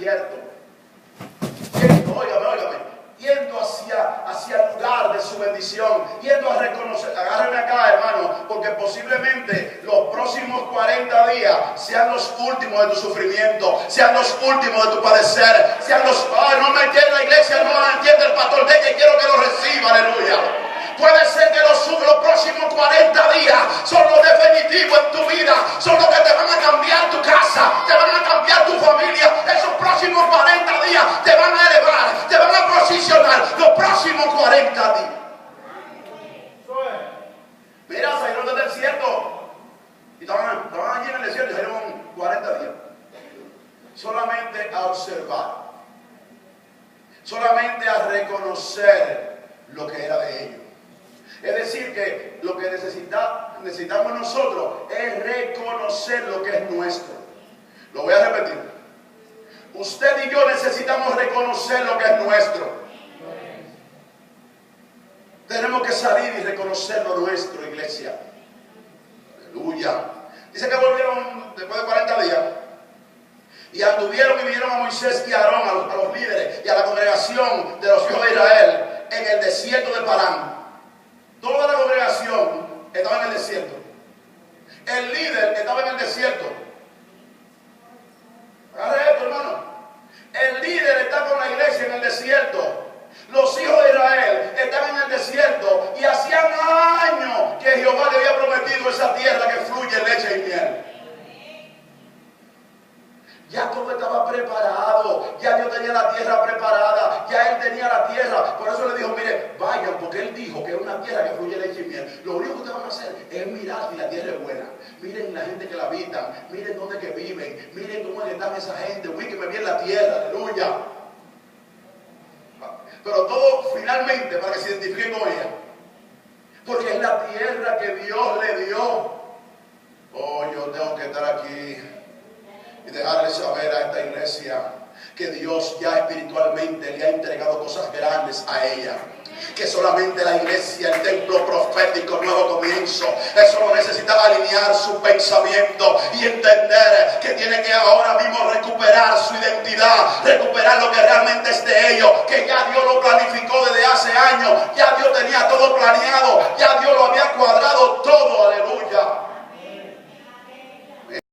desierto. Óigame. Yendo hacia el lugar de su bendición, yendo a reconocer, agárreme acá, hermano, porque posiblemente los próximos 40 días sean los últimos de tu sufrimiento, sean los últimos de tu padecer, sean los, no me entiende la iglesia, no me entiende el pastor, de que quiero que lo reciba, aleluya. Puede ser que los próximos 40 días son los definitivos en tu vida, son los que te van a cambiar tu casa, te van a cambiar tu familia. Esos próximos 40 días te van a elevar, te van a posicionar los próximos 40 días. Mira, salieron del desierto y estaban allí en el desierto y salieron 40 días. Solamente a observar, solamente a reconocer lo que era de ellos. Es decir, que lo que necesitamos nosotros es reconocer lo que es nuestro. Lo voy a repetir. Usted y yo necesitamos reconocer lo que es nuestro. Tenemos que salir y reconocer lo nuestro, iglesia. Aleluya. Dice que volvieron después de 40 días y anduvieron y vieron a Moisés y a Aarón, a los líderes y a la congregación de los hijos de Israel en el desierto de Parán. Toda la congregación estaba en el desierto. El líder estaba en el desierto. Agarre esto, hermano. El líder está con la iglesia en el desierto. Los hijos de Israel estaban en el desierto y hacían años que Jehová le había prometido esa tierra que fluye leche y miel. Ya todo estaba preparado, ya Dios tenía la tierra preparada, ya Él tenía la tierra. Por eso le dijo, mire, vayan, porque Él dijo que es una tierra que fluye leche y miel. Lo único que ustedes van a hacer es mirar si la tierra es buena. Miren la gente que la habitan, miren dónde que viven, miren cómo están esa gente, ubíquenme bien la tierra, aleluya. Pero todo finalmente para que se identifiquen con ella, porque es la tierra que Dios le dio. Oh, yo tengo que estar aquí y dejarle saber a esta iglesia que Dios ya espiritualmente le ha entregado cosas grandes a ella. Que solamente la iglesia, el templo profético, nuevo comienzo, eso lo necesita alinear su pensamiento y entender que tiene que ahora mismo recuperar su identidad, recuperar lo que realmente es de ellos, que ya Dios lo planificó desde hace años, ya Dios tenía todo planeado, ya Dios lo había cuadrado